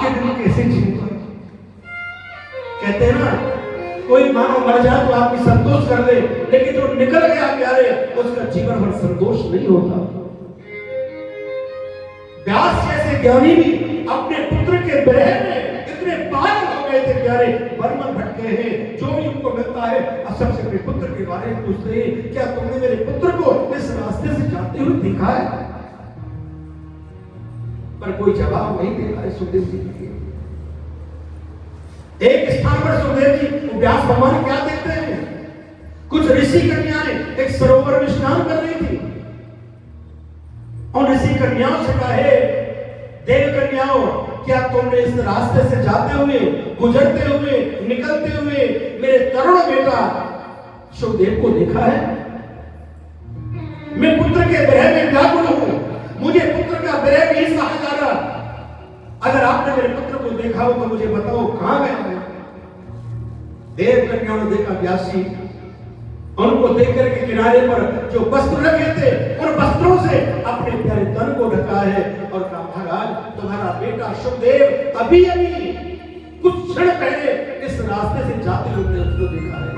आपके दिल कैसे जीता? कहते हैं ना, कोई मानो मर जाए तो आपकी संतोष कर दे, लेकिन जो निकल गया प्यारे उसका जीवन भर संतोष नहीं होता। व्यास जैसे ज्ञानी भी अपने पुत्र के विरह में इतने पागल हो गए थे प्यारे, बर्मन भटके हैं। जो भी उनको मिलता है अब सबसे अपने पुत्र के बारे में पूछते हैं, क्या तुमने मेरे पुत्र को इस रास्ते से जाते हुए देखा है? पर कोई जवाब नहीं दे रहा है सुखदेव जी के। एक स्थान पर सुखदेव जी व्यास भगवान क्या देखते हैं, कुछ ऋषि कन्याएं एक सरोवर में स्नान कर रही थी और ऋषि कन्याओं से कहे, देव कन्याओं, क्या तुमने इस रास्ते से जाते हुए, गुजरते हुए, निकलते हुए मेरे तरुण बेटा सुखदेव को देखा है? मैं पुत्र के विरह में व्याकुल हूं, मुझे पुत्र का विरह नहीं सहा जा रहा। अगर आपने मेरे पुत्र को देखा हो तो मुझे बताओ कहां गए हैं? देव कन्याओं ने देखा व्यास जी, उनको देखकर के किनारे पर जो वस्त्र रखे थे उन वस्त्रों से अपने प्यारे तन को ढका है और कहा, महाराज तुम्हारा बेटा सुखदेव अभी अभी कुछ क्षण पहले इस रास्ते से जाते हुए उसको देखा है।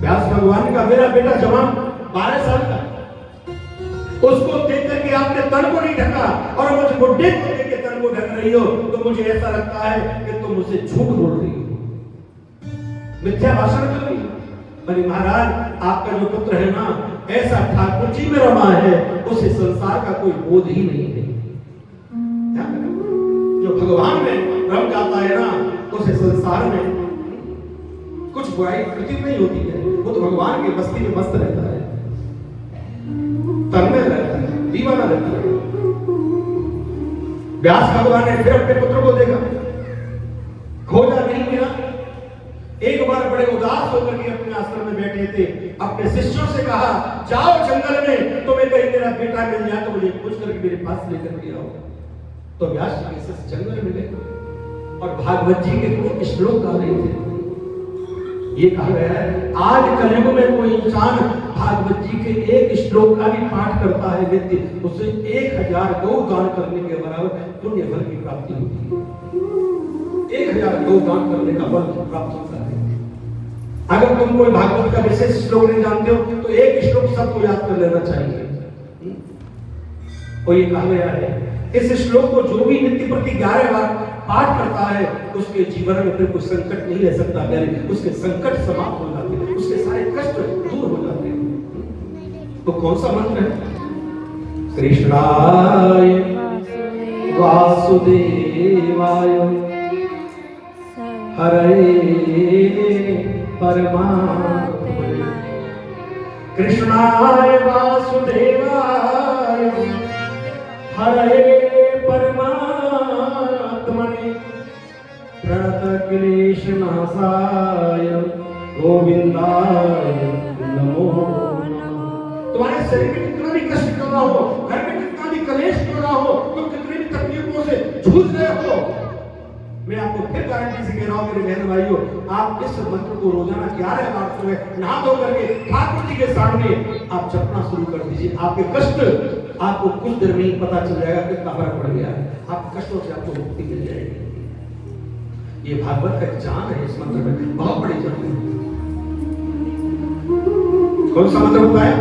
व्यास भगवान का मेरा बेटा जवान 12 साल का, उसको देख करके आपने तन को नहीं ढका और मुझे बुढ़े को देख के तन को ढक रही हो, तो मुझे ऐसा लगता है कि तुम मुझसे झूठ बोल रही हो, मिथ्या भाषण कर रही हो। बड़ी महाराज आपका जो पुत्र है ना, ऐसा ठाकुर जी में रमा है, उसे संसार का कोई बोध ही नहीं है। जो भगवान में रम जाता है ना, उसे संसार में कुछ बुराई प्रतीत नहीं होती है। वो तो भगवान की बस्ती में मस्त रहता है, तन्मय रहता है, दीवाना रहता है। व्यास भगवान ने फिर अपने पुत्र को देखा, खोजा नहीं मिला। एक बार बड़े उदास होकर के अपने आश्रम में बैठे थे, अपने शिष्यों से कहा, जाओ जंगल में, तुम्हें कहीं मेरा बेटा मिल जाए तो मुझे पूछ करके मेरे पास लेकर के आओ। तो व्यास जी के शिष्य जंगल में गए और भागवत जी के कुछ श्लोक गा रहे थे। ये कहा गया है, आज कलयुग में कोई इंसान भागवत जी के एक श्लोक का भी पाठ करता है व्यक्ति, उसे 1000 गौ दान करने के बराबर पुण्य फल की प्राप्ति होती है। 1000 गौ दान करने का फल प्राप्त होता है। अगर तुम कोई भागवत का विशेष श्लोक नहीं जानते हो तो एक श्लोक सबको याद कर लेना चाहिए। और ये कहा गया है, इस श्लोक को जो भी नित्य प्रति 11 बार पाठ करता है उसके जीवन में फिर कोई संकट नहीं रह सकता, उसके संकट समाप्त हो जाते हैं, उसके सारे कष्ट दूर हो जाते हैं। तो कौन सा मंत्र है? कृष्णाय वासुदेवाय हरे परमात्मने, कृष्णाय वासुदेवाय हरे परमात्मने, प्रणत क्लेशनाशाय गोविंदाय नमो नमः। तुम्हारे शरीर में कितना भी कष्ट क्यों ना हो, घर में कितना भी कलेश क्यों ना हो, तुम कितनी भी तकलीफों से जूझ रहे हो, मैं आपको फिर गारंटी से कह रहा हूं मेरे बहन भाइयों, आप इस मंत्र को रोजाना 11 बार सुबह नहा धो करके ठाकुर जी के सामने आप जपना शुरू कर दीजिए। आपके कष्ट आपको कुछ देर में ही पता चल जाएगा कितना फर्क पड़ गया है, आपके कष्टों से आपको मुक्ति मिल जाएगी। ये भागवत का जान है, इस मंत्र में बहुत बड़ी जान है। कौन सा मंत्र होता है?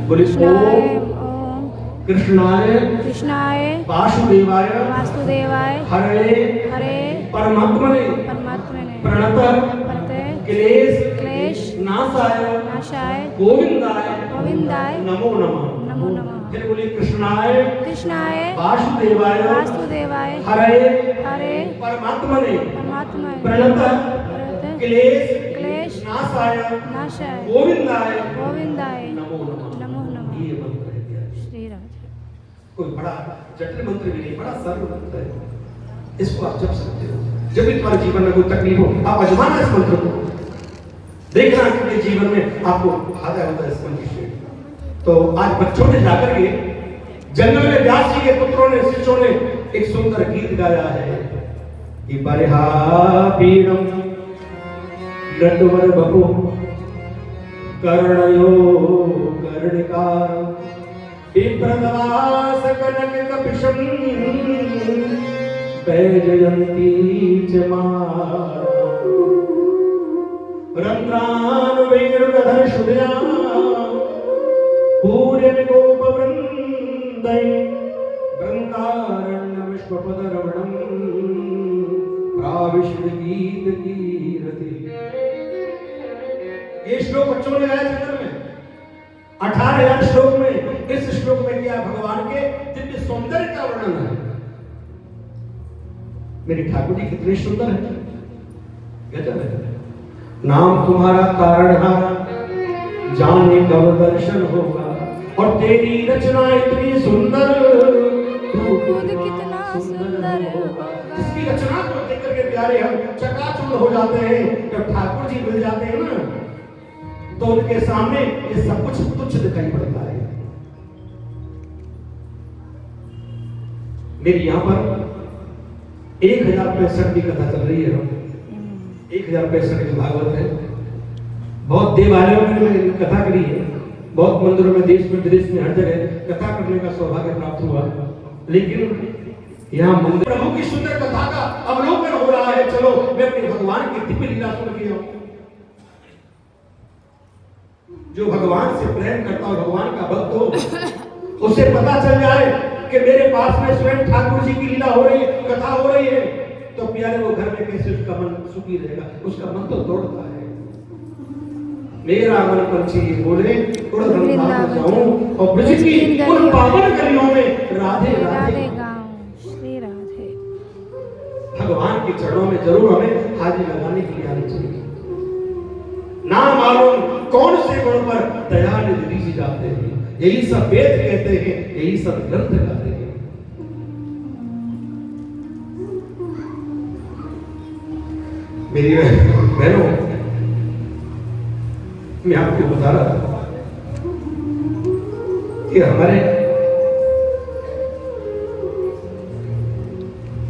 बोलिए ओम कृष्णाय वासुदेवाय हरे परमात्मने प्रणत क्लेश नाशाय गोविंदाय नमो नमः। फिर बोलिए कृष्णाय वासुदेवाय हरे परमात्मने प्रणत क्लेश नाशाय गोविंदाय नमो नमः। ये मंत्र है श्री राम। कोई बड़ा जटिल मंत्र भी नहीं, बड़ा सरल मंत्र है, इसको आप जप सकते हो। जब भी तुम्हारे जीवन में कोई तकलीफ हो आप आजमाना इस मंत्र को, देखना कि जीवन में आपको फायदा होता है इस मंत्र से। तो आज बच्चों ने जाकर के जंगल में व्यास जी के पुत्रों ने, शिष्यों ने एक सुंदर गीत गाया है कि बरहा पीड़म नटवर बपु कर्णयो कर्णिकार विप्रदवास कनक कपिशं पैजयन्ती च मां रन्ध्रान् वेणुगधर्षुदया पूर्यनिगोपवृन्दै वृन्दारण्य विश्वपदरमणम् प्राविश्वगीतकीरति। ये श्लोक बच्चों ने गाया चक्कर में 18,000 श्लोक में। इस श्लोक में क्या भगवान के दिव्य सौंदर्य का वर्णन है। मेरी ठाकुर जी कितने सुंदर है, गजब है। नाम तुम्हारा तारणहारा जाने कब दर्शन होगा, और तेरी रचना इतनी सुंदर तू खुद कितना सुंदर होगा। इसकी रचना को देख करके प्यारे हम चकाचौंध हो जाते हैं। जब ठाकुर जी मिल जाते हैं ना तो उनके सामने ये सब कुछ तुच्छ दिखाई पड़ता है। मेरी यहां पर 1065 की कथा चल रही है। 1065 की भागवत है। बहुत देवालयों में मैंने कथा करी है, बहुत मंदिरों में, देश में विदेश में, हर जगह कथा करने का सौभाग्य प्राप्त हुआ। लेकिन यहाँ मंदिर प्रभु की सुंदर कथा का अवलोकन हो रहा है। चलो मैं अपने भगवान की दिव्य लीला सुन के आऊं। जो भगवान से प्रेम करता हो, भगवान का भक्त हो, उसे पता चल जाए कि मेरे पास में स्वयं ठाकुर जी की लीला हो रही है, कथा हो रही है, तो प्यारे वो घर में कैसे उसका मन सुखी रहेगा। उसका मन तो तोड़ता है। मेरा मन पंछी बोले उड़ वृंदावन जाऊं और ब्रज की उन पावन गलियों में राधे राधे गाऊं श्री राधे। भगवान के चरणों में जरूर हमें हाजिरी लगाने की आनी चाहिए। ना मालूम कौन से गुण पर दया निधि जी जाते हैं। यही सब वेद कहते हैं, यही सब ग्रंथ गाते हैं। मेरी बहनों, मैं आपको बता रहा था कि हमारे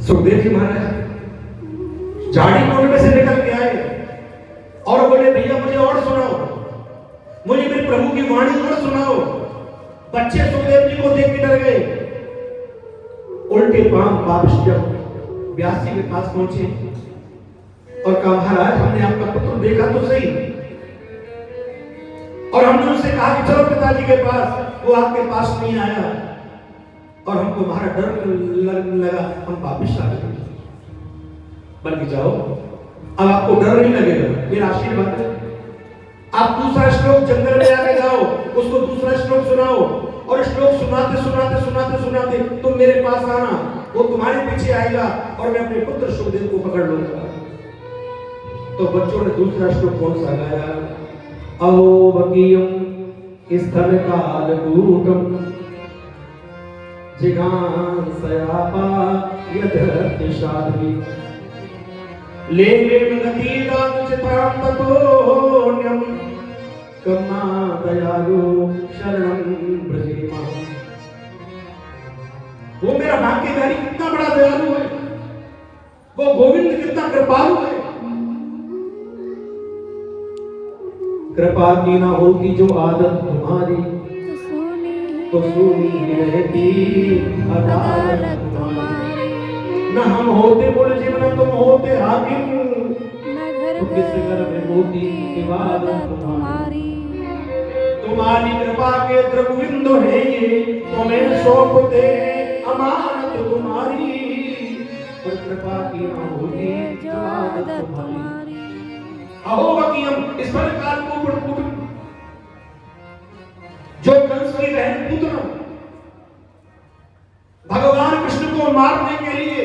सुखदेव जी महाराज झाड़ी कोट में से निकल के आए और बोले भैया मुझे और सुनाओ, मुझे मेरे प्रभु की वाणी और सुनाओ। बच्चे सुखदेव जी को देख के डर गए। उल्टे पांव वापस जब व्यास जी के पास पहुंचे और कहा महाराज हमने आपका पुत्र देखा तो सही, और हमने उससे कहा कि चलो पिताजी के पास, वो आपके पास नहीं आया और हमको हमारा डर लगा, हम वापिस आ गए। बल्कि जाओ, अब आपको डर नहीं लगेगा, मेरा आशीर्वाद है। आप दूसरा श्लोक जंगल में आके जाओ, उसको दूसरा श्लोक सुनाओ, और श्लोक सुनाते सुनाते सुनाते सुनाते तुम मेरे पास आना, वो तुम्हारे पीछे आएगा और मैं अपने पुत्र सुखदेव को पकड़ लूंगा। तो बच्चों ने दूसरा श्लोक कौन सा गाया? अहोबकीयं स्थलकालकूटं जिघांसयापा यदर्तिशाधि लेवेम गतिदां चित्रां ततोऽन्यं कम्मा दयालु शरणं ब्रजेमा। वो मेरा भाग्यधारी कितना बड़ा दयालु है, वो गोविंद कितना कृपालु है। कृपा की ना होती जो आदत तुम्हारी तो सुनी रहती अदालत तुम्हारी। न हम होते मुलजिम न तुम होते हाकिम, तो किस घर में होती इबादत तुम्हारी। तुम्हारी कृपा के द्रविंदु है ये, तुम्हें सौंपते अमानत तुम्हारी। पर कृपा की ना होती जो आदत तुम्हारी। अहोबकीयं स्थलकाल को पुटपुट, जो कंस की बहन पूतना भगवान कृष्ण को मारने के लिए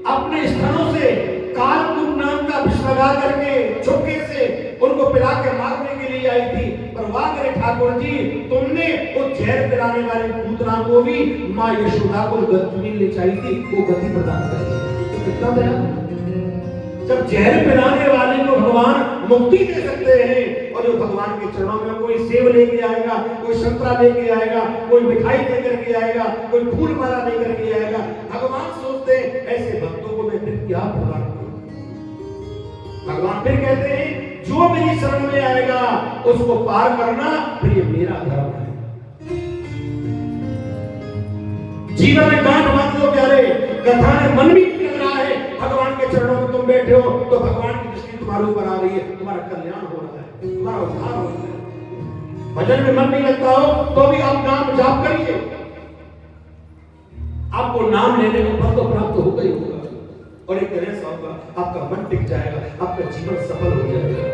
अपने स्तनों से कालकूट नाम का विष लगा करके चुपके से उनको पिला के मारने के लिए आई थी। पर वाह करे ठाकुर जी, तुमने वो जहर पिलाने वाली पूतना को भी मां यशोदा को गति मिलनी चाहिए थी, वो गति प्रदान करी। तो कितना दया। जब जहर पिलाने वाले को भगवान मुक्ति दे सकते हैं, और जो भगवान के चरणों में कोई सेब लेके आएगा, कोई संतरा लेके आएगा, कोई मिठाई लेकर के आएगा, कोई फूल माला लेकर के आएगा, भगवान सोचते हैं ऐसे भक्तों को मैं फिर क्या प्रदान करूं। भगवान फिर कहते हैं जो मेरी शरण में आएगा उसको पार करना फिर ये मेरा धर्म है। जीवन में गांठ बांध लो प्यारे, कथा ने मन भी तुम बैठे हो तो भगवान की दृष्टि तुम्हारे ऊपर आ रही है, तुम्हारा कल्याण हो रहा है, तुम्हारा उद्धार हो रहा है। भजन में मन नहीं लगता हो तो भी आप नाम जाप करिए, आपको नाम लेने में फल तो प्राप्त होगा ही होगा, और एक तरह से होगा आपका मन टिक जाएगा, आपका जीवन सफल हो जाएगा।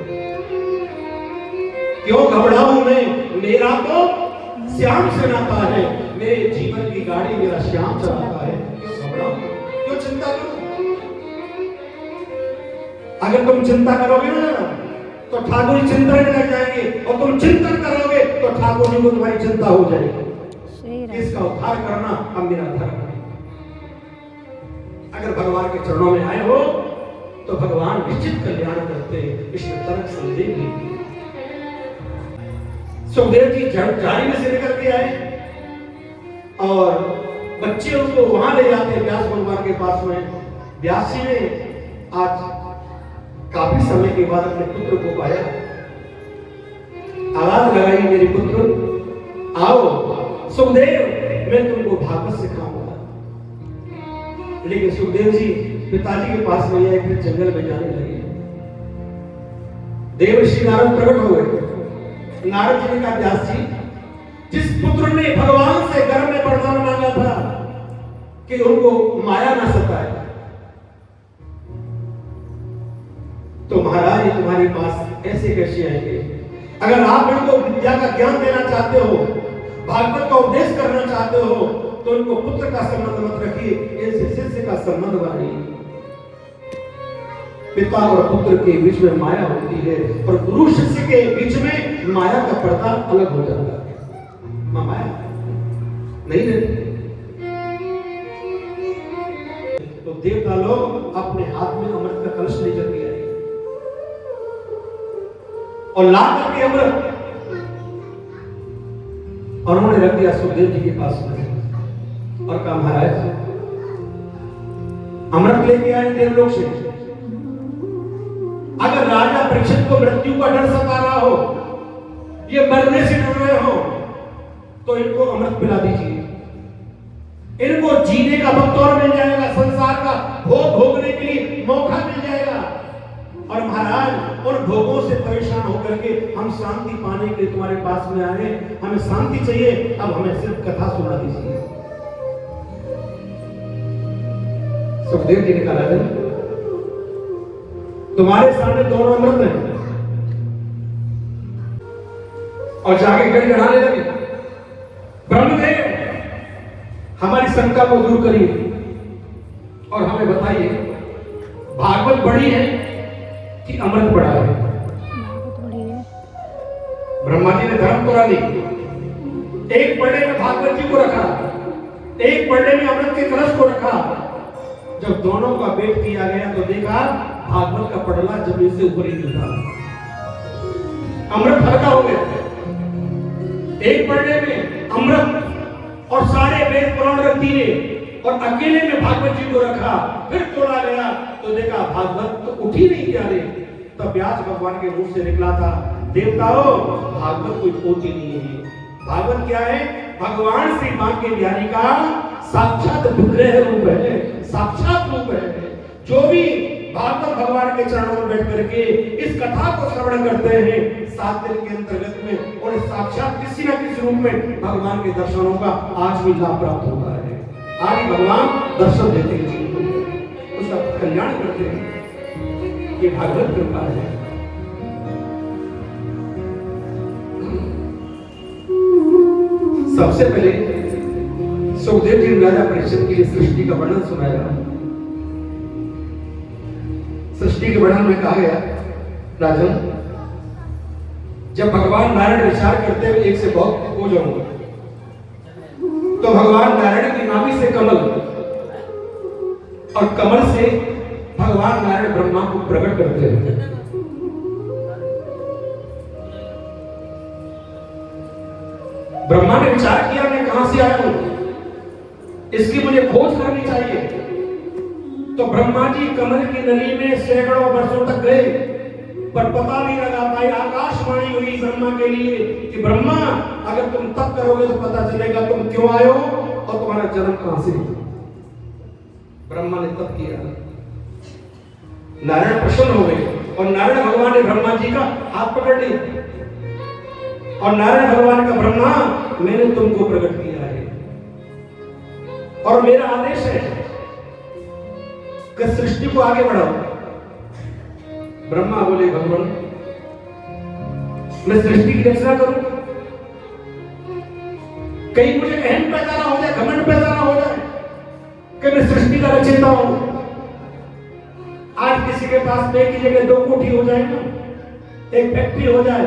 क्यों घबराऊं मैं, मेरा तो श्याम से नाता है, मेरे जीवन की गाड़ी मेरा श्याम चलाता है, क्यों घबराऊं, क्यों चिंता करूं? अगर तुम चिंता करोगे ना तो ठाकुर जी चिंतन में लग जाएंगे, और तुम चिंतन करोगे तो ठाकुर जी को तुम्हारी चिंता हो जाएगी। इसका उद्धार करना अब मेरा धर्म है। अगर भगवान के चरणों में आए हो तो भगवान निश्चित कल्याण करते हैं, इसमें तर्क संदेह नहीं। सुखदेव जी झाड़ी में से निकल के आए और बच्चे उसको वहां ले जाते हैं व्यास भगवान के पास में। व्यास जी ने आज काफी समय के बाद अपने पुत्र को पाया, आवाज लगाई, मेरे पुत्र आओ, सुखदेव मैं तुमको भागवत सिखाऊंगा। लेकिन सुखदेव जी पिताजी के पास में आए, फिर जंगल में जाने लगे। देवर्षि नारद प्रकट हो गए। नारद जी ने कहा, व्यास जी, जिस पुत्र ने भगवान से घर में वरदान मांगा था कि उनको माया ना सताए, तो महाराज तुम्हारे पास ऐसे कैसे आएंगे? अगर आप इनको विद्या का ज्ञान देना चाहते हो, भागवत का उपदेश करना चाहते हो, तो उनको पुत्र का संबंध मत रखिए, इनसे शिष्य का संबंध बनाइए। पिता और पुत्र के बीच में माया होती है, और गुरु शिष्य के बीच में माया का पर्दा अलग हो जाता है। माया नहीं रहती। तो देवता लोग अपने हाथ में अमृत का कलश लेकर के आए और ला करके अमृत, और उन्होंने रख दिया सुखदेव जी के पास में और कहा, महाराज अमृत लेके आए देवलोक से, अगर राजा परीक्षित को मृत्यु का डर सता रहा हो, ये मरने से डर रहे हो, तो इनको अमृत पिला दीजिए, इनको जीने का वक्त और मिल जाएगा, संसार का भोग भोगने के लिए मौका मिल जाएगा। और महाराज उन भोगों से परेशान होकर के हम शांति पाने के लिए तुम्हारे पास में आए, हमें शांति चाहिए, अब हमें सिर्फ कथा सुना दीजिए। सुखदेव जी ने कहा, राजन तुम्हारे सामने दोनों अमृत हैं, और जाके गड़गड़ाने लगे, ब्रह्मदेव हमारी शंका को दूर करिए और हमें बताइए भागवत बड़ी है कि अमृत बड़ा है? ब्रह्मा जी ने धर्म तोड़ा दी, एक पढ़ने में भागवत जी को रखा, एक पढ़ने में अमृत के कलश को रखा। जब दोनों का वेट किया गया तो देखा भागवत का पटला जमीन से ऊपर ही गिरा, अमृत हल्का हो गया। एक पढ़ने में अमृत और सारे वेद पुराण रख दिए, और अकेले में भागवत जी को रखा, फिर तोड़ा गया तो देखा भागवत तो उठ ही नहीं किया रे। तब व्यास भगवान के मुंह से निकला था, देवताओं भागवत कोई पोती नहीं है, भागवत क्या है? भगवान श्री बांके बिहारी का साक्षात विग्रह रूप है, साक्षात रूप है। जो भी भागवत भगवान के चरणों में बैठ करके इस कथा को श्रवण करते हैं, 7 दिन के अंतर्गत में और साक्षात किसी न किसी रूप में भगवान के दर्शनों का आज भी लाभ प्राप्त होता है। आज भगवान दर्शन देते हैं, उसका कल्याण करते हैं, ये भागवत कृपा है। सबसे पहले सुखदेव जी ने राजा परीक्षित की सृष्टि का वर्णन सुनाया। सृष्टि के वर्णन में कहा गया, राजन जब भगवान नारायण विचार करते हुए एक से बहुत हो जाऊंगा, तो भगवान नारायण की नाभि से कमल और कमल से भगवान नारायण ब्रह्मा को प्रकट करते हैं। ब्रह्मा ने विचार किया, मैं कहां से आया हूं, इसकी मुझे खोज करनी चाहिए। तो ब्रह्मा जी कमल की नली में सैकड़ों वर्षों तक गए, पर पता नहीं लगा पाए। आकाशवाणी हुई ब्रह्मा के लिए कि ब्रह्मा अगर तुम तप करोगे तो पता चलेगा तुम क्यों आए हो और तुम्हारा जन्म कहां से। ब्रह्मा ने तप किया, नारायण प्रसन्न हो गए और नारायण भगवान ने ब्रह्मा जी का हाथ पकड़ लिया और नारायण भगवान का, ब्रह्मा मैंने तुमको प्रकट किया है और मेरा आदेश है कि सृष्टि को आगे बढ़ाओ। ब्रह्मा बोले भगवान मैं सृष्टि की रचना करूं, कहीं मुझे अहम पैदा ना हो जाए, घमंड पैदा ना हो जाए कि मैं सृष्टि का रचयिता हूं। आज किसी के पास एक की जगह 2 कोठी हो जाए ना, एक फैक्ट्री हो जाए,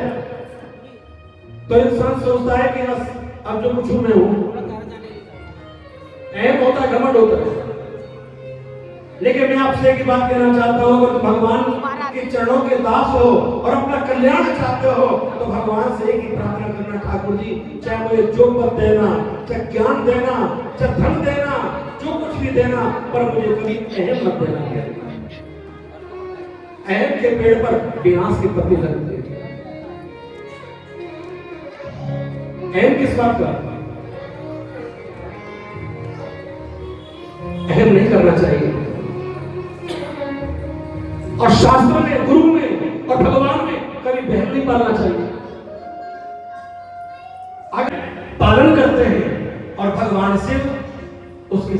तो इंसान सोचता है कि बस अब जो कुछ हूं मैं हूं। अहम होता है, घमंड होता है। लेकिन मैं आपसे एक बात कहना चाहता हूं, अगर तुम भगवान के चरणों के दास हो और अपना कल्याण चाहते हो तो भगवान से एक ही प्रार्थना करना, ठाकुर जी चाहे मुझे जो पद देना, चाहे ज्ञान देना, चाहे धन देना, जो कुछ भी देना, पर मुझे कभी अहम मत देना। अहम के पेड़ पर विनाश की पत्ती लगती है। अहम किस बात का? अहम नहीं करना चाहिए। और शास्त्र में, गुरु में और भगवान में कभी भेद नहीं पालना चाहिए। अगर पालन करते हैं और भगवान से उसकी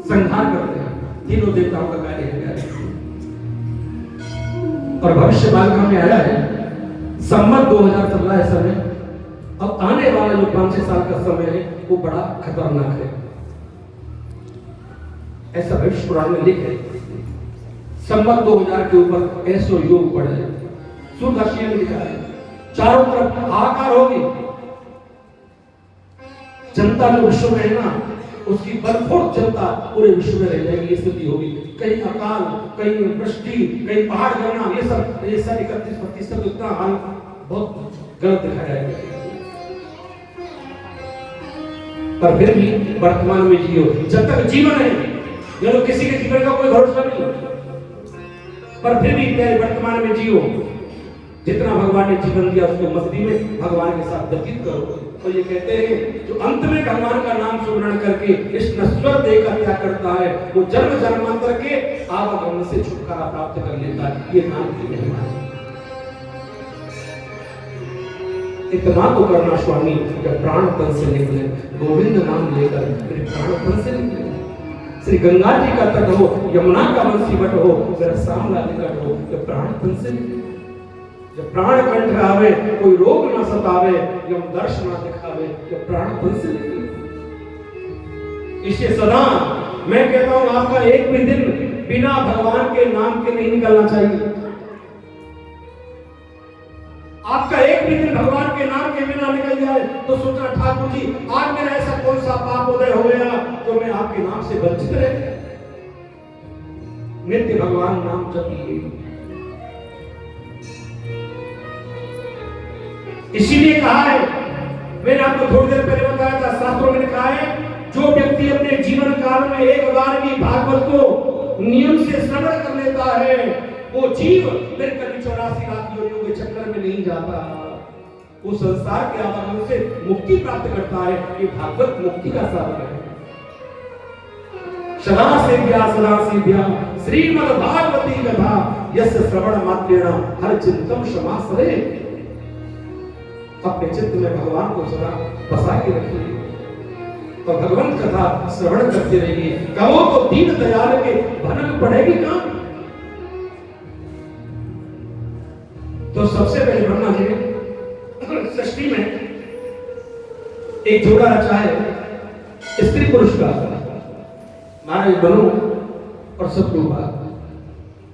संहार करते हैं, तीनों देवताओं का कार्य है। और भविष्यवाणी में आया है संमत 2014 समय, अब आने वाला जो 5-6 साल का समय है वो बड़ा खतरनाक है, ऐसा भविष्य पुराण में लिखे। संमत 2000 के ऊपर ऐसो योग पड़ा है, सूर्यदर्शी में लिखा है, चारों तरफ हाहाकार होगी। जनता जो विश्व में है ना, उसकी बर्फोड़ जनता पूरे विश्व में रह जाएगी, ये स्थिति होगी। कहीं अकाल, कहीं वृष्टि, कहीं पहाड़ गिरना, ये सब 31-32% इतना हाल बहुत गलत दिखाया है। पर फिर भी वर्तमान में जियो, जब तक जीवन है, जो किसी के जीवन का कोई भरोसा नहीं, पर फिर भी तेरे वर्तमान में जियो। जितना भगवान ने जीवन दिया उसको मस्ती में भगवान के साथ व्यतीत करो। और ये कहते हैं जो अंत में भगवान का नाम सुमरण करके इस नश्वर देह का त्याग करता है, वो जन्म जन्मांतर के आवागमन से छुटकारा प्राप्त कर लेता है। ये नाम की महिमा है। इतना तो करना स्वामी जब प्राण तन से निकले, गोविंद नाम लेकर मेरे प्राण तन से निकले। श्री गंगा जी का तट हो, यमुना का वंशीवट हो, मेरा सामना निकट हो, जब प्राण तन से निकले। जब प्राण कंठ आवे, कोई रोग ना सतावे, यम दर्श ना दिखावे, जब प्राण तन से निकले। इसे सदा मैं कहता हूं, आपका एक भी दिन बिना भगवान के नाम के नहीं निकलना चाहिए। आपका एक भी दिन भगवान के नाम के बिना निकल जाए तो सोचना, ठाकुर जी आज मेरा ऐसा कौन सा पाप उदय हो गया तो मैं आपके नाम से वंचित रह गया। नित्य भगवान नाम जपिए। इसीलिए कहा है, मैंने आपको थोड़ी देर पहले बताया था, शास्त्रों में लिखा है, जो व्यक्ति अपने जीवन काल में एक बार भी भागवत को नियम से श्रवण कर लेता है, वो जीव फिर कभी 84 लाख योनियों के चक्कर में नहीं जाता, वो संसार के आवागमन से मुक्ति प्राप्त करता है। ये भागवत मुक्ति का साधन है। सदा सेव्या श्रीमद् भागवती कथा यस्य श्रवण मात्रेण हर चिंतन समासरे। अपने चित्त में भगवान को सदा बसा के रखिए और भगवंत कथा श्रवण करते रहिए। कहो तो दीन दयाल के भनक पड़ेगी कहां। तो सबसे पहले ब्रह्मा जी ने सृष्टि में एक जोड़ा रचा है स्त्री पुरुष का, महाराज मनु और सतरूपा।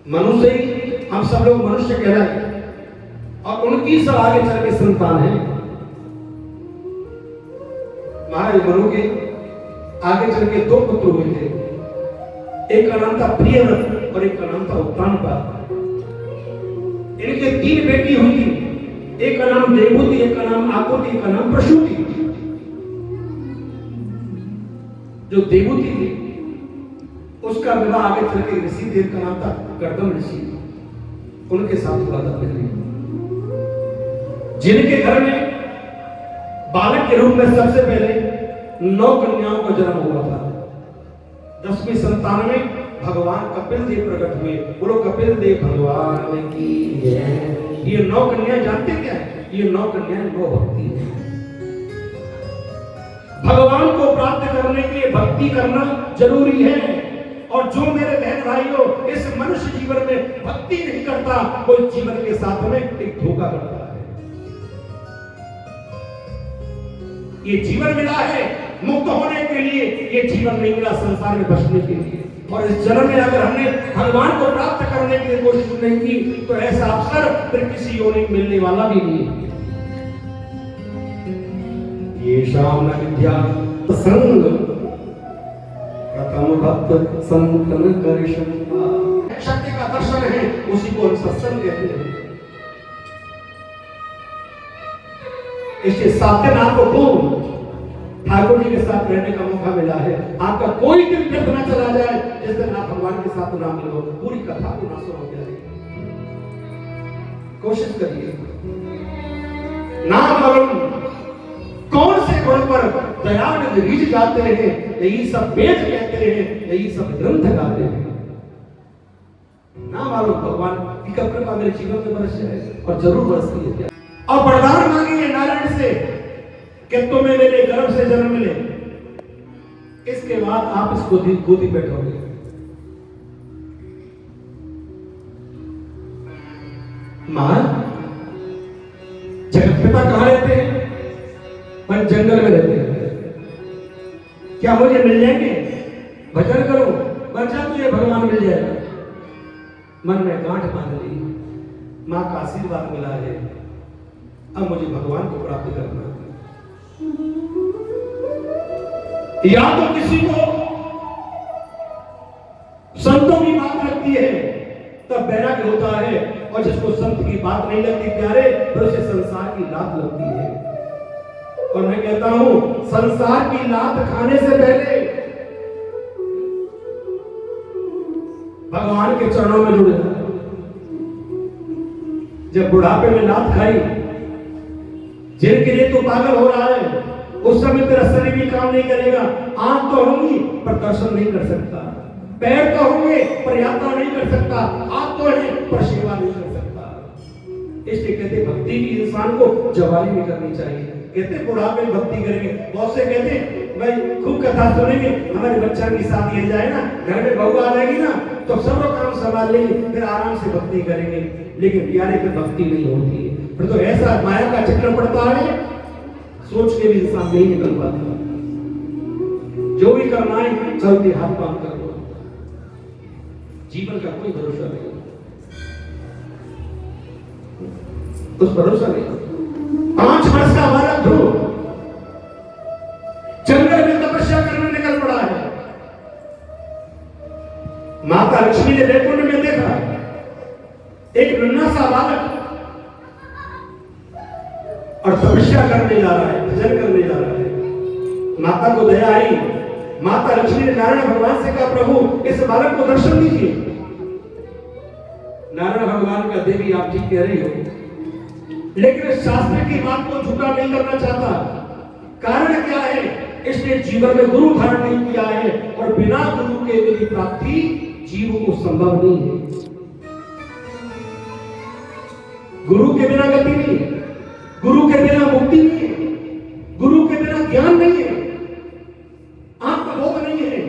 मनु से ही हम सब लोग मनुष्य कहलाए और उनकी सब आगे चल के संतान है। महाराज मनु के आगे चल के 2 पुत्र हुए थे, एक का नाम था प्रियव्रत और एक का नाम था उत्तानपा। इनके 3 बेटी हुई थी, एक का नाम देवहूति, एक का नाम आकुति, एक का नाम प्रसूति। जो देवहूति थी उसका विवाह आगे चल के ऋषि देव का नाम था कर्दम ऋषि, उनके साथ हुआ था पहले। जिनके घर में बालक के रूप में सबसे पहले 9 कन्याओं का जन्म हुआ था। 10वीं संतान में भगवान कपिल देव प्रकट हुए। बोलो कपिल देव भगवान की जय। ये 9 कन्याएं जानते क्या है? ये 9 कन्याएं 9 भक्ति है। भगवान को प्राप्त करने के लिए भक्ति करना जरूरी है। और जो मेरे बहन भाइयों इस मनुष्य जीवन में भक्ति नहीं करता, वो जीवन के साथ में एक धोखा करता है। ये जीवन मिला है मुक्त होने के लिए, ये जीवन नहीं मिला संसार में बचने के लिए। और इस जन्म में अगर हमने भगवान को प्राप्त करने के लिए कोशिश नहीं की, तो ऐसा अवसर फिर किसी योनि में मिलने वाला भी नहीं है। ये शाम विद्या संग प्रथम भक्त संतन कर शक्ति का दर्शन है, उसी को हम सत्संग कहते हैं। इसके साथ दिन आपको ठाकुर जी के साथ रहने का मौका मिला है। आपका कोई दिन व्यर्थ ना चला जाए जिस दिन आप भगवान के साथ ना मिलो। पूरी कथा को ना सुनो जाए, कोशिश करिए। नाम मालूम कौन से गुण पर दयानंद रीझ जाते हैं, यही सब वेद कहते हैं, यही सब ग्रंथ गाते हैं। ना मालूम भगवान की कृपा मेरे जीवन में बरस जाए, और जरूर बरसती है। और वरदान मांगिए नारायण से कि तुम्हें मेरे गर्भ से जन्म मिले, इसके बाद आप इस गोदी बैठोगे। मां जगत पिता कहां रहते हैं? पर जंगल में रहते हैं। क्या मुझे मिल जाएंगे? भजन करो, बचा तुझे भगवान मिल जाएगा। मन में गांठ बांध ली, मां का आशीर्वाद मिला है, अब मुझे भगवान को प्राप्त करना है। या तो किसी को संतों की बात लगती है तब वैराग्य होता है, और जिसको संत की बात नहीं लगती प्यारे, फिर उसे संसार की लात लगती है। और मैं कहता हूं संसार की लात खाने से पहले भगवान के चरणों में जुड़ जाए। जब बुढ़ापे में लात खाई, जिनके लिए तो पागल हो रहा है, उस समय तेरा शरीर भी काम नहीं करेगा। आंख तो होंगी पर दर्शन नहीं कर सकता, पैर तो होंगे पर यात्रा नहीं कर सकता, हाथ तो है पर सेवा नहीं कर सकता। इसलिए कहते भक्ति की इंसान को जवानी में करनी चाहिए। कहते बुढ़ापे में भक्ति करेंगे, बहुत से कहते भाई खूब कथा सुनेंगे, हमारे बच्चा की शादी हो जाए ना, घर में बहू आ जाएगी ना, तो सब काम संभाल लेंगे, फिर आराम से भक्ति करेंगे। लेकिन प्यारे की भक्ति नहीं होती है, फिर तो ऐसा माया का चक्कर पड़ता है, सोच के भी इंसान नहीं निकल पाता। जो भी करना है चलते हाथ काम कर लो, जीवन का कोई भरोसा नहीं, कुछ भरोसा नहीं। 5 वर्ष का बालक ध्रुव जंगल में तपस्या करने निकल पड़ा है। माता लक्ष्मी ने वैकुंठ में देखा एक नन्हा सा बालक और तपस्या करने जा रहा है, भजन करने जा रहा है। माता को दया आई, माता लक्ष्मी ने नारायण भगवान से कहा प्रभु इस बालक को दर्शन दीजिए। नारायण भगवान का देवी आप ठीक कह रही हो, लेकिन इस शास्त्र की बात को झूठा नहीं करना चाहता। कारण क्या है? इसने जीवन में गुरु धारण नहीं किया है, और बिना गुरु के मेरी प्राप्ति जीव को संभव नहीं है। गुरु के बिना गति नहीं है, गुरु के बिना मुक्ति नहीं है, गुरु के बिना ज्ञान नहीं है, आत्मबोध नहीं है।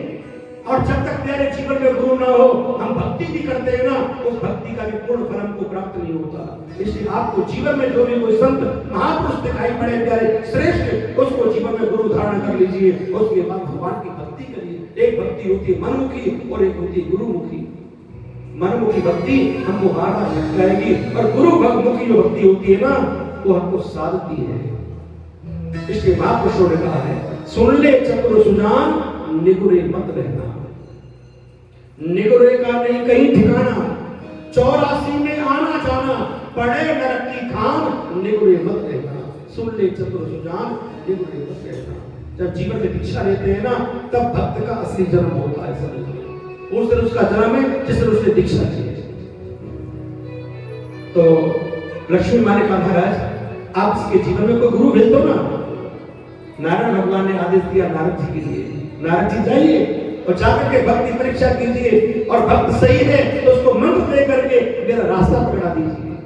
और जब तक तेरे जीवन में गुरु ना हो, हम भक्ति भी करते हैं ना, उस भक्ति का भी पूर्ण फल हमको प्राप्त नहीं होता। इसलिए आपको जीवन में जो भी कोई संत महापुरुष दिखाई पड़े प्यारे श्रेष्ठ, उसको जीवन में गुरु धारण कर लीजिए। उसके बाद भगवान की भक्ति करिए। एक भक्ति होती है मनमुखी और एक होती है गुरुमुखी। मनमुखी भक्ति हमको बार बार लटकाएगी, और गुरुमुखी जो भक्ति होती है ना, वो हमको साधती है। इसलिए महापुरुषों ने कहा है सुन ले चतुर सुजान निगुरे मत रहना। निगुरे का नहीं कहीं ठिकाना, 84 में आना जाना, पड़े नरक की खान निगुरे मत रहना। सुन ले चतुर सुजान निगुरे मत रहना। जब जीवन में दीक्षा लेते हैं ना, तब भक्त का असली जन्म होता है। समझ उस दिन उसका जन्म है जिस दिन उसने दीक्षा की है। तो लक्ष्मी माँ ने कहा महाराज आप इसके जीवन में कोई गुरु भेज दो ना। नारायण भगवान ने आदेश दिया नारद जी के लिए, नारद जी जाइए और जाकर के भक्त की परीक्षा कीजिए और भक्त सही है तो उसको मंत्र दे करके मेरा रास्ता पकड़ा दीजिए।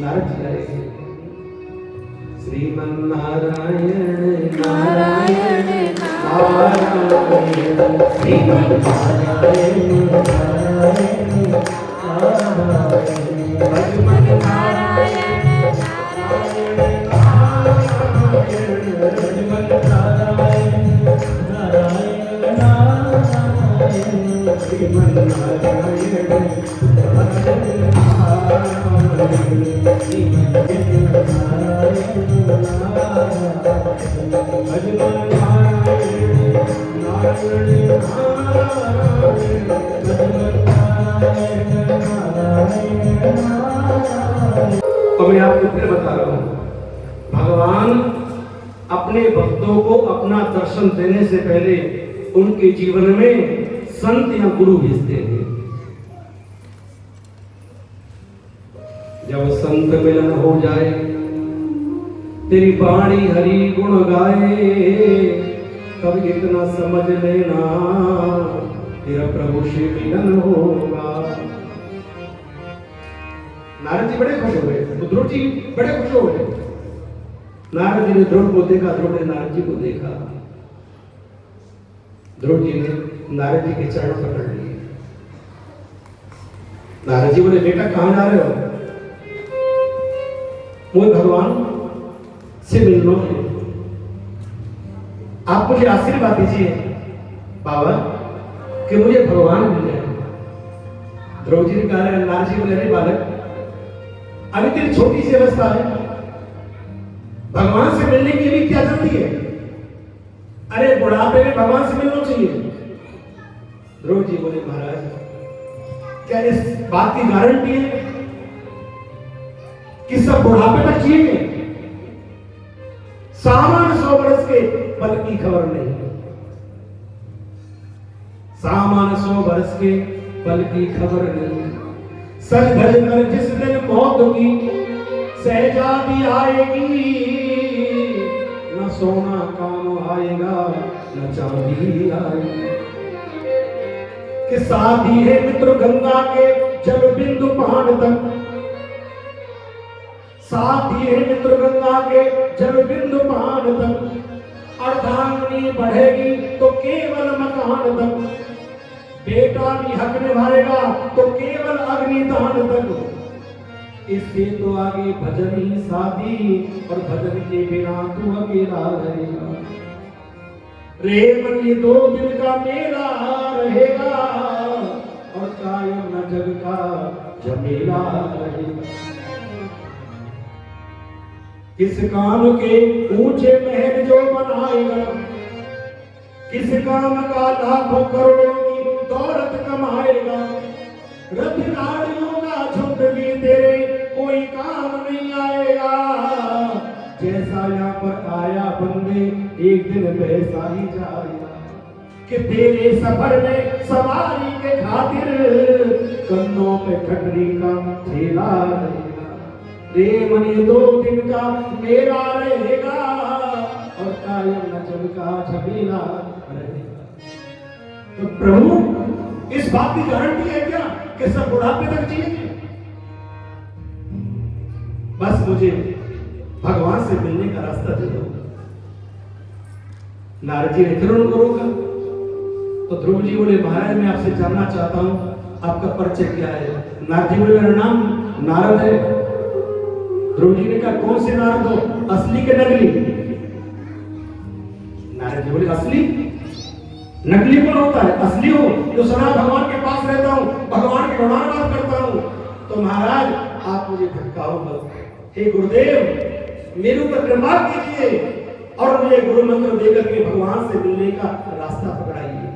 नारद जी आए, श्रीमन नारायण नारायण नारायण श्रीमन नारायण नारायण नारायण भजमन नारायण भजमन नारायण नारायण नारायण श्रीमन नारायण तो मैं आपको फिर बता रहा हूं, भगवान अपने भक्तों को अपना दर्शन देने से पहले उनके जीवन में संत या गुरु भेजते हैं। जब संत मिलन हो जाए, तेरी वाणी हरि गुण गाए, तब इतना समझ लेना तेरा प्रभु से मिलन होगा। नारद जी बड़े खुश हो गए, ध्रुव जी बड़े खुश हो गए। नारद जी ने ध्रुव को देखा, ध्रुव ने नारद जी को देखा। ध्रुव जी ने नारद जी के चरण पकड़ लिए। नारद जी बोले, बेटा कहां जा रहे हो? मुझे भगवान से मिलना है, आप मुझे आशीर्वाद दीजिए बाबा कि मुझे भगवान मिल जाए। ध्रुव जी ने कहा, नारद जी बोले, अरे बालक, अभी तेरी छोटी सी अवस्था है, भगवान से मिलने की भी क्या जल्दी है? अरे बुढ़ापे में भगवान से मिलना चाहिए। ध्रुव जी बोले, महाराज क्या इस बात की गारंटी है कि सब बुढ़ापे तक जिएंगे? सामान्य 100 वर्ष के पल की खबर नहीं, सामान्य 100 वर्ष के पल की खबर नहीं। सच धज कर जिस दिन मौत की सहजादी आएगी, न सोना काम आएगा न चांदी आएगी। कि साथी है मित्र गंगा के जल बिंदु पान तक, साथी है मित्र गंगा के जल बिंदु पान तक। अर्धांगिनी बढ़ेगी तो केवल मकान तक, बेटा भी हक निभाएगा तो केवल अग्निदान तक। इससे तो आगे भजन ही शादी, और भजन के बिना तू अकेला रहेगा। रे मन ये 2 दिन का मेला रहेगा, और कायम न जग का झमेला रहेगा। किस काम के ऊंचे महल जो बनाएगा, किस काम का लाखों करोड़ों की दौलत कमाएगा। रथ गाड़ियों का झुंड भी तेरे कोई काम नहीं आएगा। जैसा यहाँ पर आया बंदे, एक दिन वैसा ही जाएगा। कि तेरे सफर में सवारी के खातिर कंधों पे खटरी का ठेला रहेगा। रे मन ये 2 दिन का मेला रहेगा, और कायम न जग का झमेला रहेगा। तो प्रभु इस बात की गारंटी है क्या कि सब बुढ़ापे तक जिएंगे? बस मुझे भगवान से मिलने का रास्ता दे दो। नारद जी ने फिर उनको रोका। तो ध्रुव जी बोले, महाराज मैं आपसे जानना चाहता हूं आपका परिचय क्या है? नारद जी बोले, मेरा नाम नारद है। ध्रुव जी ने कहा, कौन से नारद हो, असली के नकली? नारद जी बोले, असली? नकली कौन होता है? असली हो जो सदा भगवान के पास रहता हूं, भगवान के गुणानुवाद करता हूं। तो महाराज आप मुझे भटकाओ मत। हे गुरुदेव मेरे ऊपर कृपा कीजिए और मुझे गुरु मंत्र देकर के भगवान से मिलने का रास्ता पकड़ाइए।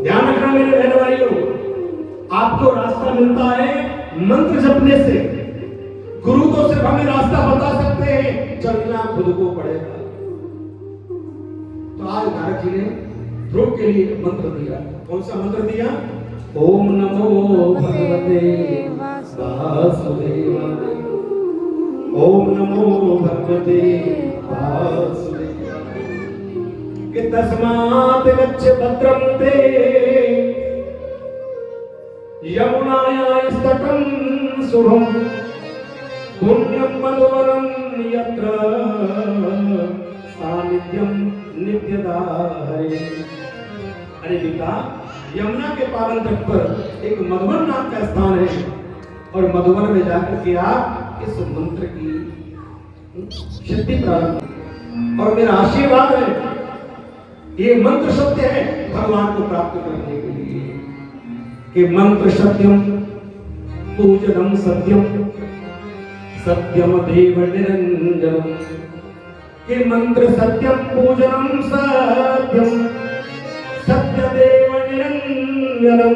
ध्यान रखना मेरे बहन भाइयों, आपको रास्ता मिलता है मंत्र जपने से। गुरु तो सिर्फ हमें रास्ता बता सकते हैं, चलना खुद को पड़ेगा। तो आज नारद जी ने ध्रुव के लिए मंत्र दिया। कौन सा मंत्र दिया? ओम नमो भगवते वासुदेवाय। ओम नमो भगवते वासुदेवाय। कि तस्मात् गच्छ भद्रं ते यमुनायाः तटं शुभं पुण्यं मधुवनं यत्र सानिध्यं नित्यदा हरे। अरे बेटा, यमुना के पावन तट पर एक मधुवन नाम का स्थान है और मधुवन में जाकर के आप इस मंत्र की सिद्धि प्राप्त, और मेरा आशीर्वाद है ये मंत्र सत्य है भगवान को प्राप्त करने के लिए कि मंत्र सत्यम पूजनम सत्यम सत्यम देव निरंजनम, कि मंत्र सत्यम पूजनम सत्यम सत्य देव निरंजनम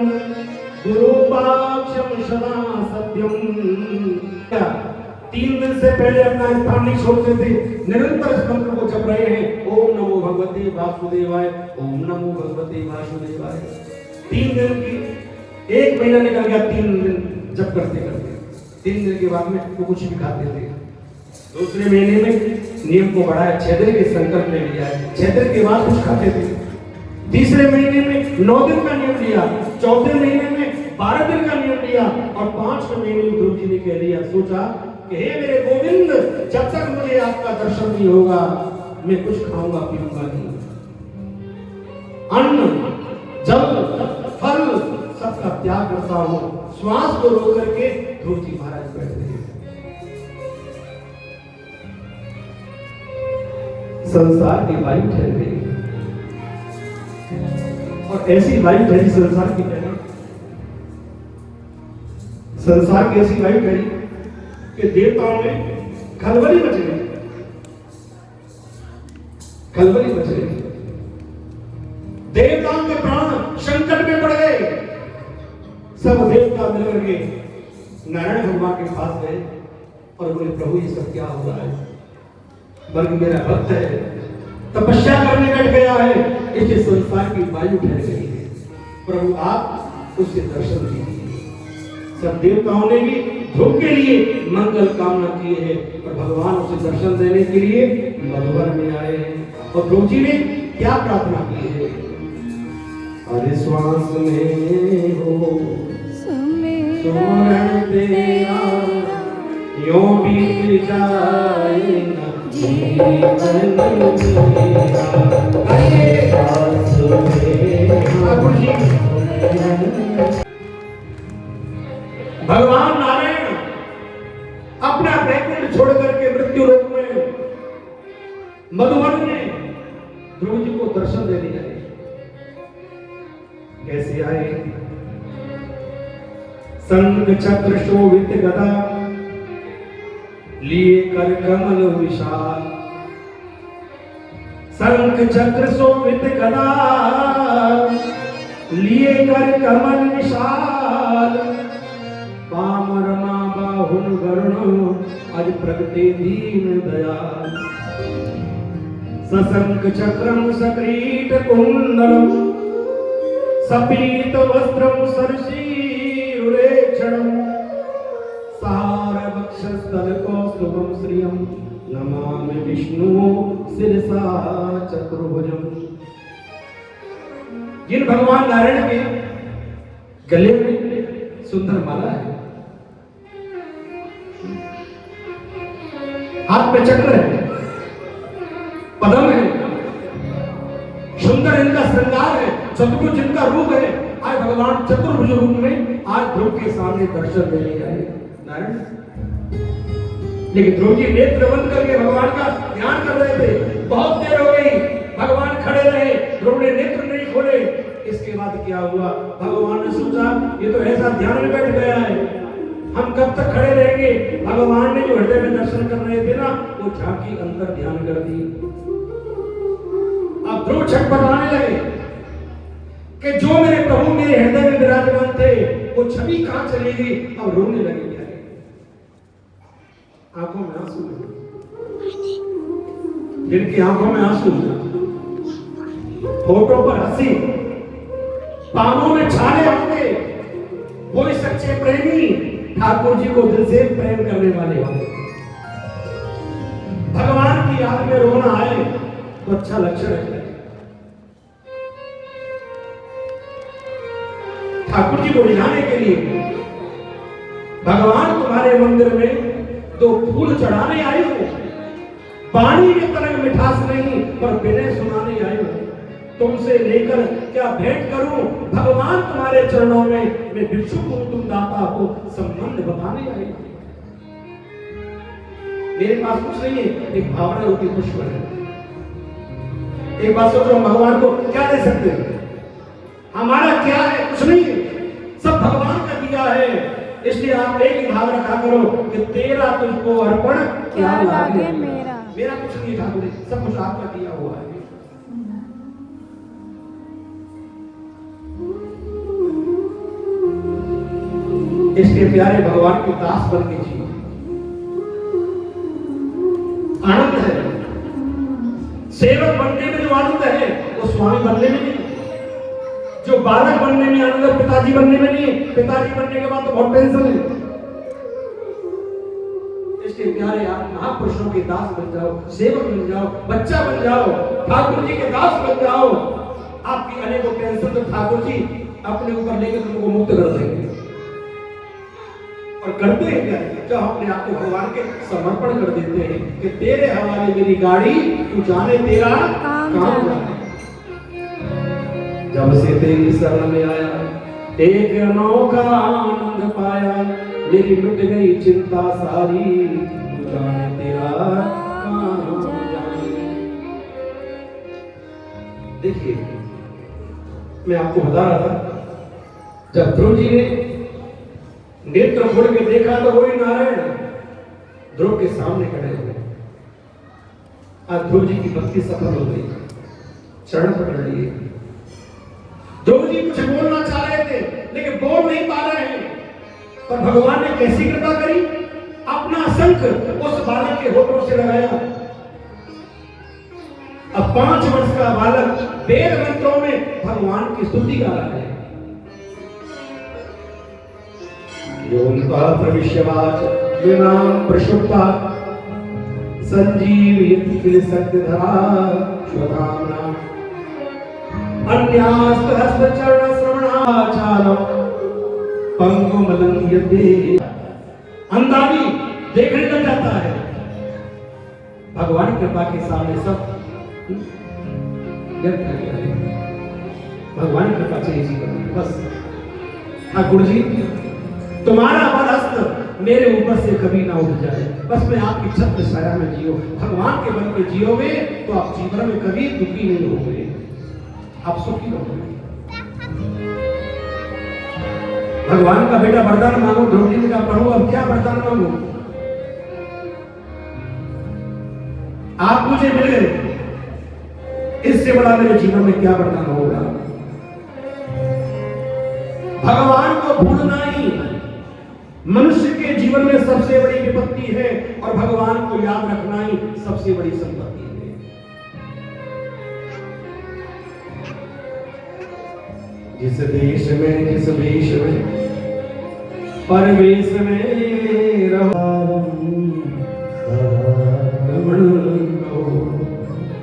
गुरुपाक्षम सदा सत्यम। 3 दिन से पहले अपना स्थान नहीं छोड़ते थे, निरंतर इस मंत्र को जप रहे हैं। ओम नमो भगवते वासुदेवाय, ओम नमो भगवते वासुदेवाय। 3 दिन की 1 महीना निकल गया, 3 दिन जप करते करते। 3 दिन के बाद में वो कुछ भी खाते थे। दूसरे महीने में नियम को बढ़ाया, 6 दिन के संकल्प ले लिया है, 6 दिन के बाद कुछ खाते थे। तीसरे महीने में 9 दिन का नियम लिया, चौथे महीने में 12 दिन का नियम लिया, और 5वें महीने में ध्रुव जी ने कह दिया, सोचा कि हे मेरे गोविंद, जब तक मुझे आपका दर्शन नहीं होगा मैं कुछ खाऊंगा पीऊंगा नहीं। अन्न जल फल सबका त्याग करता हूं। श्वास को रोक करके ध्रुव जी महाराज बैठ गए। संसार की वायु ठहर गई, और ऐसी वायु ठहरी संसार की ठहरी, संसार की ऐसी वायु ठहरी कि देवताओं में खलबली मच गई, खलबली मच गई। देवताओं के प्राण संकट में पड़ गए। सब देवता मिलकर के नारायण भगवान के पास गए और बोले, प्रभु ये सब क्या हो रहा है? बल्कि मेरा भक्त है, तपस्या करने बैठ गया है, इसलिए संसार की वायु ठहर गई है। प्रभु आप उससे दर्शन दीजिए। सब देवताओं ने भी ध्रुव के लिए मंगल कामना की है, और भगवान उसे दर्शन देने के लिए मधुवन में आए हैं। और ध्रुव जी ने क्या प्रार्थना की है? अरे श्वास में हो सुमरण तेरा, यो बीत जाए ना जीवन मेरा। भगवान नारायण अपना बैकुंठ छोड़ करके मृत्यु लोक में मधुवन में ध्रुव जी को दर्शन देने गए। कैसे आए? शंख चक्र शोभित गदा लिए कर कमल विशाल, शंख चक्र शोभित गदा लिए कर कमल विशाल, पामर मां बाहुन गरुण अज प्रगटे दीन दयाल, सशंख चक्रम सकीट कुंडलम सपीत वस्त्रम सरसीरुरेक्षणम, सहार वक्षस्थल कौस्तुभम श्रियम नमामि विष्णु शिरसा चतुर्भुजम। जिन भगवान नारायण के गले में सुंदर माला है, हाथ में चक्र है, पद्म है, सुंदर इनका श्रृंगार है, चतुर्भुज इनका रूप है। आज भगवान चतुर्भुज रूप में आज ध्रुव के सामने दर्शन देने आए नारायण। लेकिन ध्रुव जी नेत्र बंद करके भगवान का ध्यान कर रहे थे। बहुत देर हो गई, भगवान खड़े रहे, ध्रुव ने नेत्र नहीं खोले। इसके बाद क्या हुआ? भगवान ने सोचा ये तो ऐसा ध्यान में बैठ गया है, हम कब तक खड़े रहेंगे? भगवान ने जो हृदय में दर्शन कर रहे थे ना, वो झांकी अंदर ध्यान कर दी। अब ध्रुव छटपटाने लगे कि जो मेरे प्रभु मेरे हृदय में विराजमान थे वो छवि कहां चली गई? अब रोने लगे। आंखों में आंसू, जिनकी आंखों में आंसू, होठों पर हंसी, पांवों में छाले होंगे, कोई सच्चे प्रेमी ठाकुर जी को दिल से प्रेम करने वाले होंगे। भगवान की याद में रोना आए तो अच्छा लक्षण है। ठाकुर जी को रिझाने के लिए भगवान तुम्हारे मंदिर में 2 फूल चढ़ाने आए हो। पानी में तरंग मिठास नहीं, पर विनय सुनाने आए हो। तुमसे लेकर क्या भेंट करूं, भगवान तुम्हारे चरणों में मैं भिक्षुक हूं, तुम दाता हो, संबंध बताने आए हो। मेरे पास कुछ नहीं है, एक भावना रूपी पुष्प है। एक बात सोचो, भगवान को क्या दे सकते हैं? हमारा क्या है? कुछ नहीं है, सब भगवान का दिया है। इसलिए आप एक ही भाव रखा करो कि तेरा तुझको अर्पण क्या लागे मेरा। मेरा कुछ नहीं ठाकुर जी, सब कुछ आपका दिया हुआ है। इसके प्यारे भगवान के दास बन के जियो। आनंद है सेवक बनने में, जो आनंद है वो स्वामी बनने में नहीं। जो बालक बनने में आनंद है, पिताजी बनने में नहीं। पिताजी बनने के बाद तो बहुत टेंशन है। इसलिए प्यारे आप महापुरुषों के दास बन जाओ, सेवक बन जाओ, बच्चा बन जाओ, ठाकुर जी के दास बन जाओ। आपकी अनेकों टेंशन तो ठाकुर जी अपने ऊपर लेकर तुमको मुक्त कर देंगे। और करते हैं क्या? जब अपने आप को भगवान के समर्पण कर देते हैं कि तेरे हवाले मेरी गाड़ी, तू जाने तेरा काम जाने। जब से तेरी शरण में आया, एक अनोखा आनंद पाया, मेरी मिट गई चिंता सारी, तू जाने तेरा काम जाने। देखिए, मैं आपको बता रहा था, जब ध्रुव जी ने नेत्र खोल के देखा तो वही नारायण ध्रुव के सामने खड़े हुए। आज ध्रुव जी की भक्ति सफल हो गई, चरण पकड़ लिए। ध्रुव जी कुछ बोलना चाह रहे थे लेकिन बोल नहीं पा रहे हैं, पर भगवान ने कैसी कृपा करी, अपना शंख उस बालक के होठों से लगाया। अब 5 वर्ष का बालक वेद मंत्रों में भगवान की स्तुति गा रहा है। योनिता प्रविश्यवाच विनाम प्रशुप्ता संजीवयति किल सत्यधरा स्वधामना अन्यास्त हस्त चरण श्रवणाचारम पंगुमलंघ्यते। अंधा भी देखने लग जाता है। भगवान की कृपा के सामने सब व्यर्थ है। भगवान की कृपा चाहिए जीवन में बस। ठाकुर जी, तुम्हारा हस्त मेरे ऊपर से कभी ना उठ जाए, बस मैं आपकी छत्र छाया में जियो। भगवान के बन के जियोगे तो आप जीवन में कभी दुखी नहीं होंगे, आप सुखी रहोगे। भगवान का बेटा वरदान मांगो, ध्रुव का पढ़ो, अब क्या वरदान मांगो? आप मुझे मिल गए, इससे बड़ा मेरे जीवन में क्या वरदान होगा? भगवान को भूलना ही मनुष्य के जीवन में सबसे बड़ी विपत्ति है, और भगवान को याद रखना ही सबसे बड़ी संपत्ति है। जिस देश में, जिस वेश में, परवेश में रहो,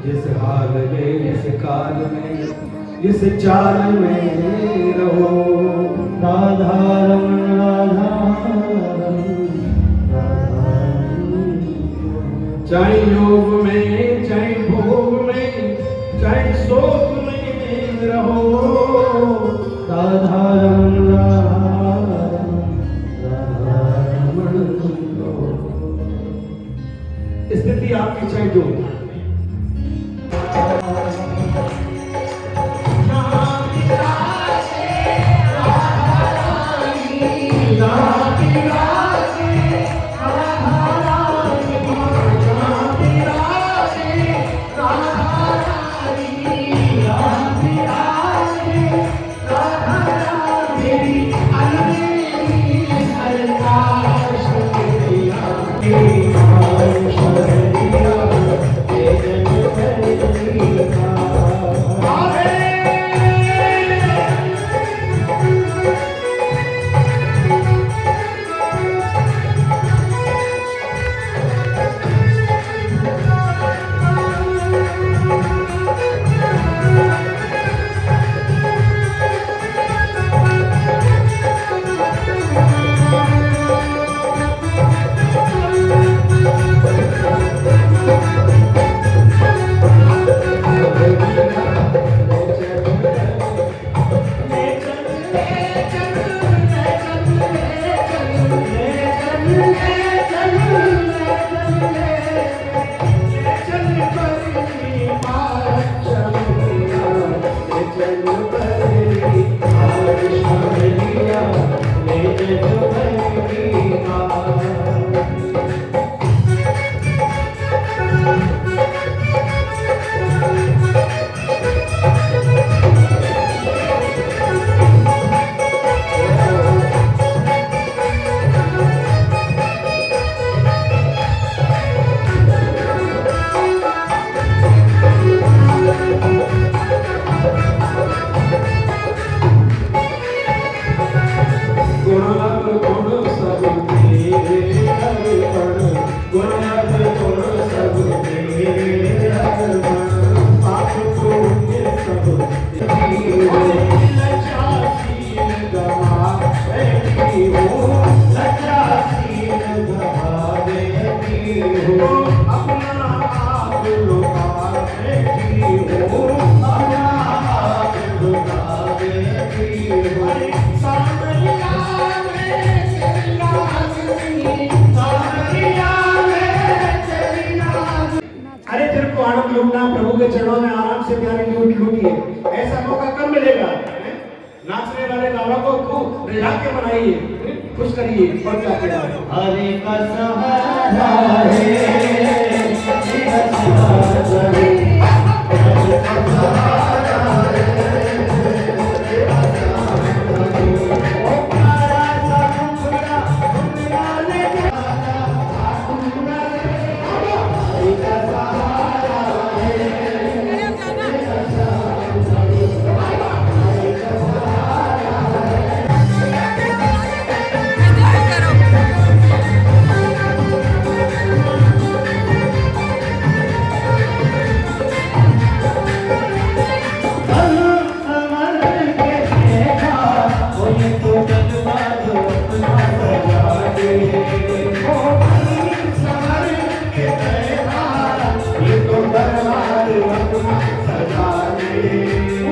जिस हाल में, जिस काल में, जिस चाल में रहो, राधा रमण राधा चाहे योग में, चाहे भोग में, चाहे शोक में रहो, राधा रमण स्थिति आपकी चाहे जो से प्यारी लूट लूटिए, ऐसा मौका कब मिलेगा? हैं? नाचने वाले बाबा को खूब रिझा के बनाइए, खुश करिए और क्या करें? हरे का सहारा है, हरे का सहारा है, हरे का सहारा है, हरे का सहारा है। ओ प्यारा सा टुकड़ा दुनिया ले जाता, टुकड़ा हरे का सहारा है, हरे का सहारा है, हरे का सहारा है। सजा दे।